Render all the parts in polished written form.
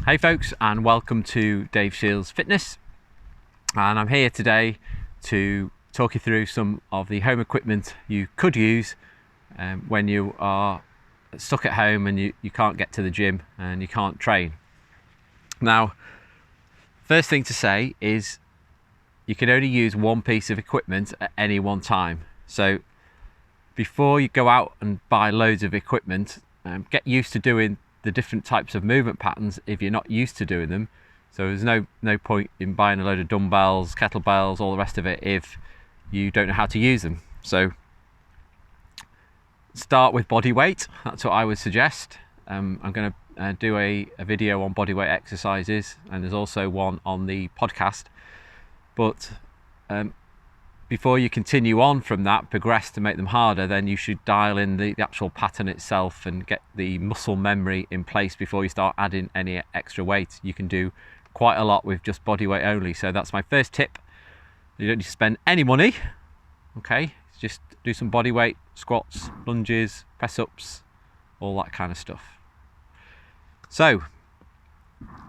Hey folks, and welcome to Dave Shields Fitness, and I'm here today to talk you through some of the home equipment you could use when you are stuck at home and you can't get to the gym and you can't train. Now, first thing to say is you can only use one piece of equipment at any one time. So before you go out and buy loads of equipment, get used to doing the different types of movement patterns if you're not used to doing them. So there's no point in buying a load of dumbbells, kettlebells, all the rest of it if you don't know how to use them. So start with body weight. That's what I would suggest. I'm going to do a video on body weight exercises, and there's also one on the podcast. But before you continue on from that, progress to make them harder, then you should dial in the actual pattern itself and get the muscle memory in place before you start adding any extra weight. You can do quite a lot with just body weight only. So that's my first tip. You don't need to spend any money. Okay, just do some body weight, squats, lunges, press ups, all that kind of stuff. So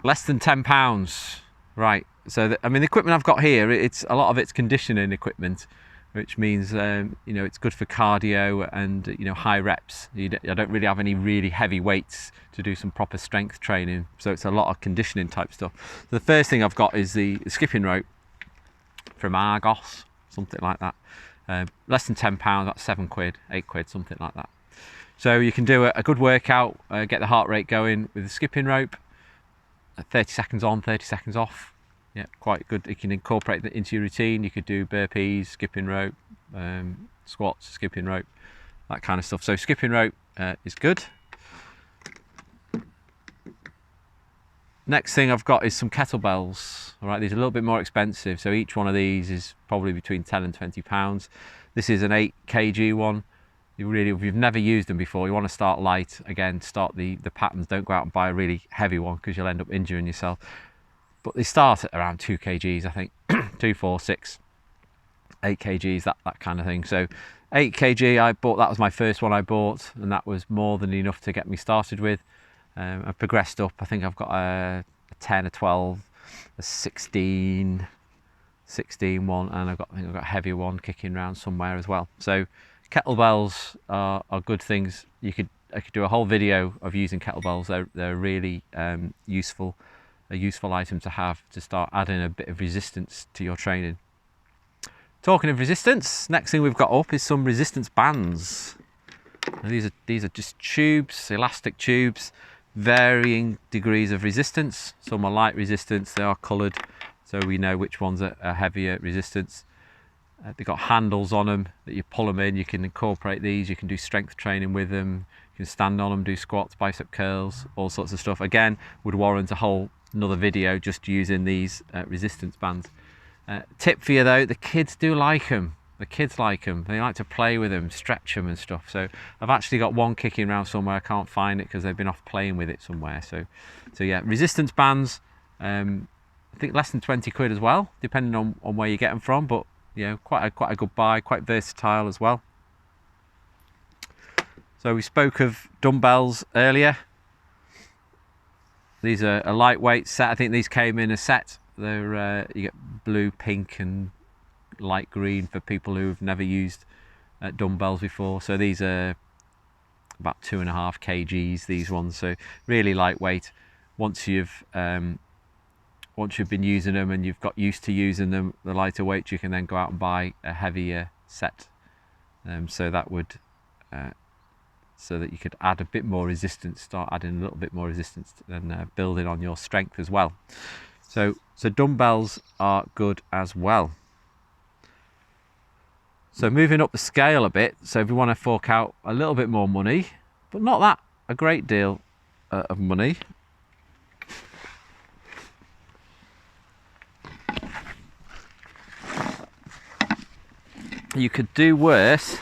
less than £10, right? So the equipment I've got here, a lot of it's conditioning equipment, which means it's good for cardio and high reps. I don't really have any really heavy weights to do some proper strength training, so it's a lot of conditioning type stuff. So the first thing I've got is the skipping rope from Argos, something like that. Less than £10, that's £7, £8, something like that. So you can do a good workout, get the heart rate going with the skipping rope. 30 seconds on, 30 seconds off. Yeah, quite good. You can incorporate that into your routine. You could do burpees, skipping rope, squats, skipping rope, that kind of stuff. So skipping rope is good. Next thing I've got is some kettlebells. All right, these are a little bit more expensive. So each one of these is probably between 10 and 20 pounds. This is an 8 kg one. If you've never used them before, you want to start light. Again, start the patterns. Don't go out and buy a really heavy one because you'll end up injuring yourself. But they start at around 2 kgs, I think. 2, 4, 6, 8 kgs, that kind of thing. So 8 kg, that was my first one I bought, and that was more than enough to get me started with. I've progressed up. I think I've got a 10, a 12, a 16 one, and I think I've got a heavier one kicking around somewhere as well. So kettlebells are good things. I could do a whole video of using kettlebells. They're really useful. A useful item to have to start adding a bit of resistance to your training. Talking of resistance, next thing we've got up is some resistance bands. Now these are just tubes, elastic tubes, varying degrees of resistance. Some are light resistance, they are coloured, so we know which ones are heavier resistance. They've got handles on them that you pull them in. You can incorporate these, you can do strength training with them, you can stand on them, do squats, bicep curls, all sorts of stuff. Again, would warrant another video just using these resistance bands. Tip for you though, the kids do like them. The kids like them. They like to play with them, stretch them and stuff. So I've actually got one kicking around somewhere. I can't find it because they've been off playing with it somewhere. So yeah, resistance bands. I think less than £20 as well, depending on where you get them from. But quite a good buy, quite versatile as well. So we spoke of dumbbells earlier. These are a lightweight set. I think these came in a set. They're you get blue, pink, and light green for people who've never used dumbbells before. So these are about 2.5 kgs. These ones, so really lightweight. Once you've been using them and you've got used to using them, the lighter weights, you can then go out and buy a heavier set. So that you could add a bit more resistance, start adding a little bit more resistance and building on your strength as well. So dumbbells are good as well. So moving up the scale a bit, so if you want to fork out a little bit more money, but not a great deal of money, you could do worse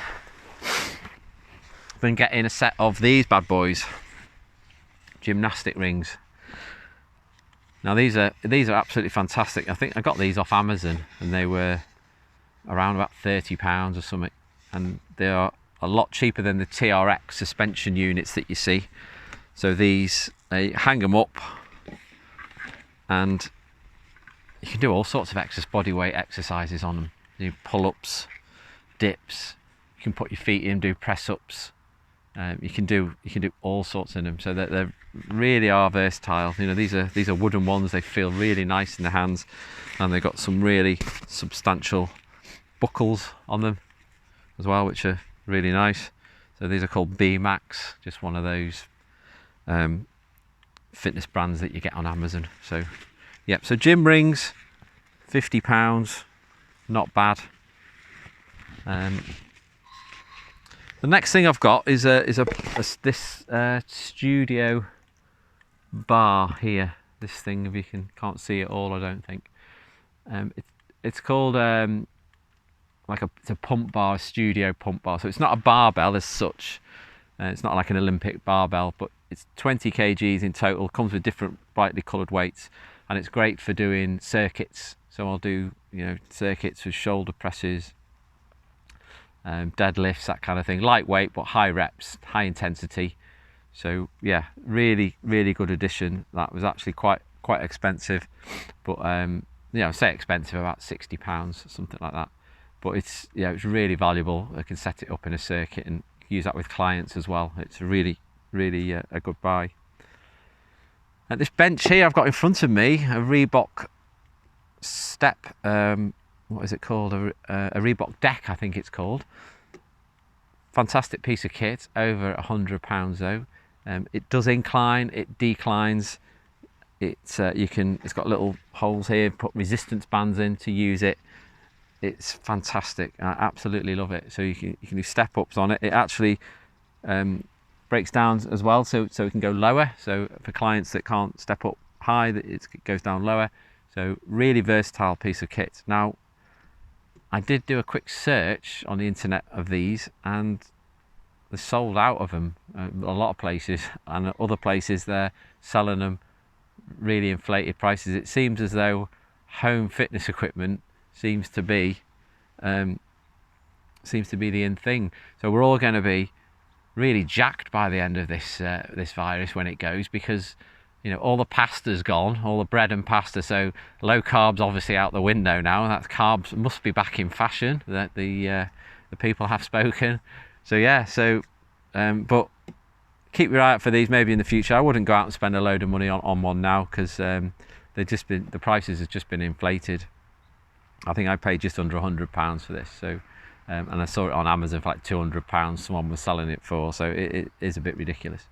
than getting a set of these bad boys, gymnastic rings. Now these are absolutely fantastic. I think I got these off Amazon and they were around about £30 or something, and they are a lot cheaper than the TRX suspension units that you see. So these, hang them up and you can do all sorts of body weight exercises on them. You do pull-ups, dips. You can put your feet in, do press-ups. You can do all sorts in them. So they really are versatile. You know, these are wooden ones. They feel really nice in the hands, and they've got some really substantial buckles on them as well, which are really nice. So these are called B-Max, just one of those fitness brands that you get on Amazon. So yep, so gym rings, £50, not bad. The next thing I've got is this studio bar here. This thing, if you can't see it all, I don't think. It's called it's a pump bar, a studio pump bar. So it's not a barbell as such. It's not like an Olympic barbell, but it's 20 kgs in total. Comes with different brightly coloured weights, and it's great for doing circuits. So I'll do circuits with shoulder presses, deadlifts, that kind of thing. Lightweight but high reps, high intensity. So yeah, really good addition. That was actually quite expensive, but say expensive, about £60, something like that. But it's really valuable. I can set it up in a circuit and use that with clients as well. It's really a good buy. At this bench here I've got in front of me a Reebok step, what is it called, a Reebok deck, I think it's called. Fantastic piece of kit, over £100 though. It does incline, it declines. It's got little holes here, put resistance bands in to use it. It's fantastic. I absolutely love it. So you can do step ups on it. It actually breaks down as well, so it can go lower. So for clients that can't step up high, it goes down lower. So really versatile piece of kit. Now, I did do a quick search on the internet of these, and they're sold out of them a lot of places, and other places they're selling them really inflated prices. It seems as though home fitness equipment seems to be the in thing. So we're all going to be really jacked by the end of this virus when it goes, because all the pasta's gone, all the bread and pasta. So low carbs obviously out the window now. That carbs must be back in fashion. That the people have spoken. So yeah. But keep your eye out for these maybe in the future. I wouldn't go out and spend a load of money on one now, because the prices have just been inflated. I think I paid just under £100 for this. So and I saw it on Amazon for like £200. Someone was selling it for. So it is a bit ridiculous.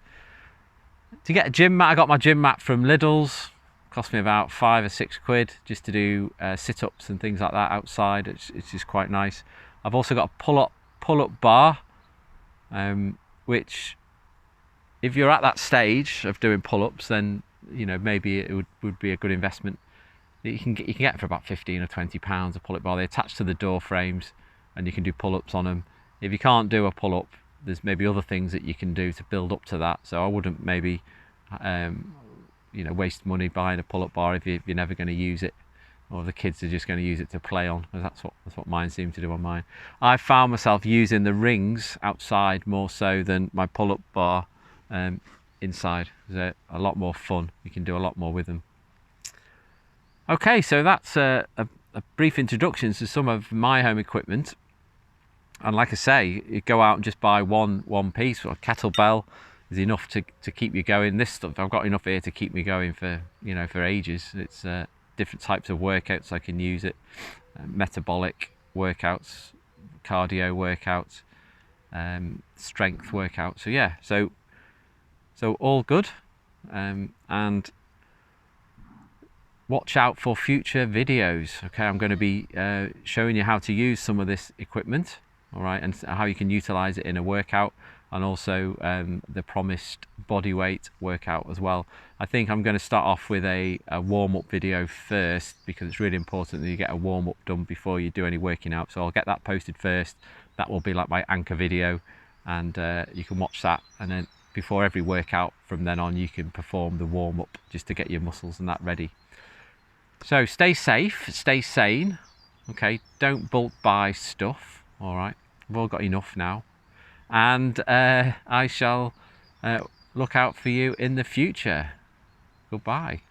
To get a gym mat, I got my gym mat from Lidl's. Cost me about £5 or £6 just to do sit-ups and things like that outside. It's just quite nice. I've also got a pull-up bar, which, if you're at that stage of doing pull-ups, then maybe it would be a good investment. You can get for about £15 or £20 a pull-up bar. They attach to the door frames, and you can do pull-ups on them. If you can't do a pull-up, there's maybe other things that you can do to build up to that. So I wouldn't maybe waste money buying a pull-up bar if you're never going to use it, or the kids are just going to use it to play on. That's what mine seem to do on mine. I found myself using the rings outside more so than my pull-up bar inside. They're a lot more fun. You can do a lot more with them. Okay, so that's a brief introduction to some of my home equipment. And like I say, you go out and just buy one piece. Or a kettlebell is enough to keep you going. This stuff, I've got enough here to keep me going for ages. It's different types of workouts I can use it. Metabolic workouts, cardio workouts, strength workouts. So yeah, so all good. And watch out for future videos. Okay, I'm going to be showing you how to use some of this equipment, all right, and how you can utilize it in a workout, and also the promised body weight workout as well. I think I'm going to start off with a warm-up video first, because it's really important that you get a warm-up done before you do any working out. So I'll get that posted first. That will be like my anchor video, and you can watch that, and then before every workout from then on you can perform the warm-up just to get your muscles and that ready. So stay safe, stay sane, okay, don't bulk buy stuff, all right, we've all got enough now, and I shall look out for you in the future. Goodbye.